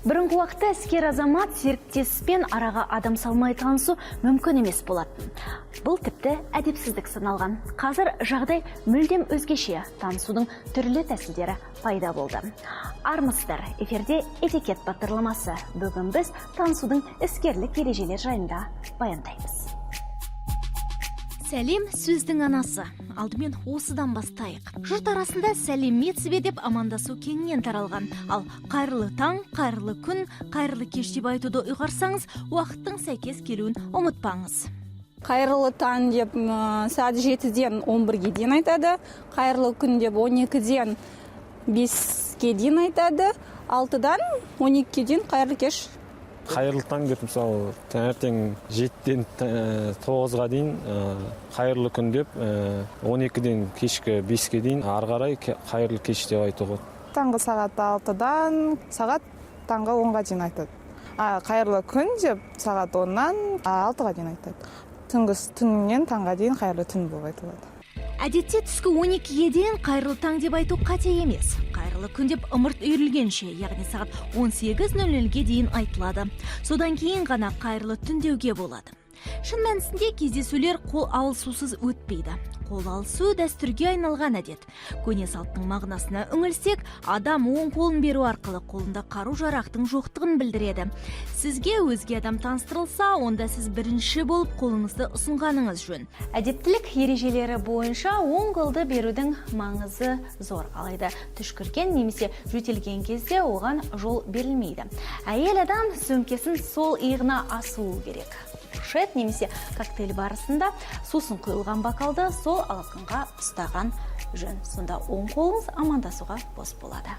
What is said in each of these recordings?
Бұрынғы уақытта іскер азамат серіктеспен араға адам салмай танысу мүмкін емес болатын. Бұл тіпті әдепсіздік саналған. Қазір жағдай мүлдем өзгеше, танысудың түрлі тәсілдері пайда болды. Армысыздар, эфирде этикет бағдарламасы. Бүгін біз танысудың іскерлік ережелер жайында баяндаймыз. Сәлем сөздің анасы. Алдымен осыдан бастайық. Жұрт арасында сәлеметсіз бе деп амандасу кеңінен таралған. Ал қайырлы таң, қайырлы күн, қайырлы кеш деп айтуды ұйғарсаңыз, уақыттың сәйкес келуін ұмытпаңыз. Қайырлы таң деп сағат 7-ден 11-ге дейін айтады. Қайырлы күн деп 12-ден 5-ге дейін айтады. 6-дан 12-ге дейін қайырлы кеш. Қайырлы таң деп, мысалы, таңертең 7-ден 9-ға дейін қайырлы күн деп, 12-ден кешкі 5-ге дейін ары қарай қайырлы кеш деп айтуға. Таңғы сағат 6-дан сағат таңғы 10-ға дейін айтады. Қайырлы күн деп сағат 10-нан 6-ға дейін айтады. Түнгі түннен таңға дейін қайырлы түн болып айтылады. Әдетте түскі 12-ге дейін қайырлы таң деп айту қате емес. Қайырлы күн деп ымырт үйірілгенше, яғни сағат 18:00-ге дейін айтылады. Содан кейін ғана қайырлы түн деуге болады. Шын мәнісінде кездесулер қол алысусыз өтпейді. Қол алысу дәстүрге айналған әдет. Көне салттың мағынасына үңілсек, адам оң қолын беру арқылы қолында қару-жарақтың жоқтығын білдіреді. Сізге өзге адам таныстырылса, онда сіз бірінші болып қолыңызды ұсынғаныңыз жөн. Әдептілік ережелері бойынша оң қолды берудің маңызы зор. Алайда түшкірген немесе жөтелген кезде оған жол берілмейді. Әйел адам сөмкесін сол иығына асуы керек. Шет немесе коктейль барысында сусын құйылған бокалды сол алақанға ұстаған жөн. Сонда оң қолыңыз амандасуға бос болады.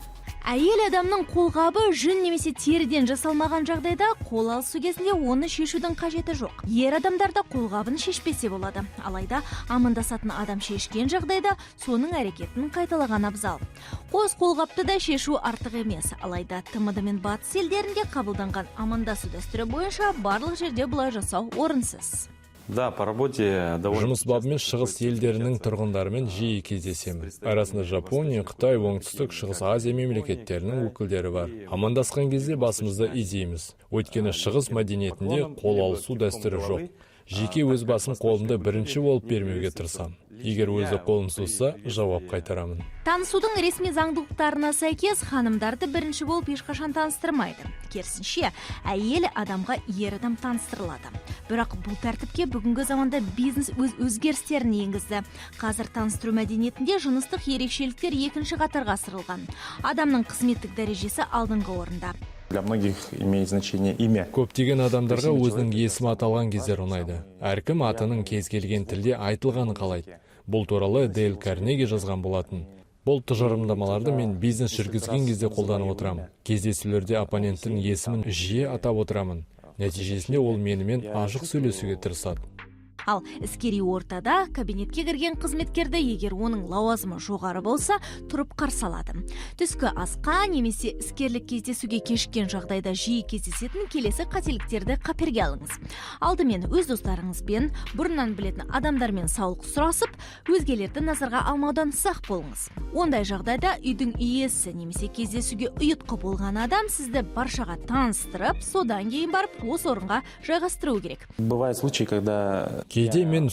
Әйел адамның қолғабы жүн немесе теріден жасалмаған жағдайда қол алысу кезінде оны шешудің қажеті жоқ. Ер адамдарда қолғабын шешпесе болады. Алайда амандасатын адам шешкен жағдайда соның әрекетін қайталаған абзал. Қос қолғапты да шешу артық емес. Алайда ТМД мен батыс елдерінде қабылданған амандасу дәстүрі бойынша барлық жерде бұлай жасау орынсыз. Да, по работе довольно... Жұмыс бабымен шығыс елдерінің тұрғындарымен жиі кездесемін. Арасында Жапония, Қытай, оңтүстік, шығыс Азия мемлекеттерінің өкілдері бар. Амандасқан кезде басымызды изейміз. Өйткені шығыс мәдениетінде қол алысу дәстүрі жоқ. Жеке өз басым қолымды бірінші болып бермеуге тырысамын. Егер өзі қолым созса, жауап қайтарамын. Танысудың ресми заңдылықтарына сәйкес ханымдарды бірінші болып ешқашан таныстырмайды. Керісінше, әйел адамға ер адам таныстырылады. Бірақ бұл тәртіпке бүгінгі заманда бизнес өз өзгерістерін енгізді. Қазір таныстыру мәдениетінде жыныстық ерекшеліктер екінші қатарға ысырылған. Адамның қызметтік дәрежесі алдыңғы орында. Для многих имеет значение имя. Көптеген адамдарға өзінің есімі аталған кездер ұнайды. Әркім атының кез келген тілде айтылғаны қалайды. Бұл туралы Дейл Карнеги жазған болатын. Бұл тұжырымдамаларды мен бизнес жүргізген кезде қолданып отырамын. Кездесулерде оппоненттің есімін жиі атап отырамын. Нәтижесінде ол менімен ашық сөйлесуге тырысады. Ал іскери ортада кабинетке кірген қызметкерді егер оның лауазымы жоғары болса, тұрып қарсы алады. Түскі асқа немесе іскерлік кездесуге кешіккен жағдайда жиі кездесетін келесі қателіктерді қаперге алыңыз. Алдымен өз достарыңызбен, бұрыннан білетін адамдармен саулық сұрасып, өзгелерді назарға алмаудан сақ болыңыз. Ондай жағдайда үйдің иесі немесе кездесуге ұйытқы болған адам сізді баршаға таныстырып, содан кейін барып осы орынға жайғастыру керек. Бывает случай, когда... Кейде мен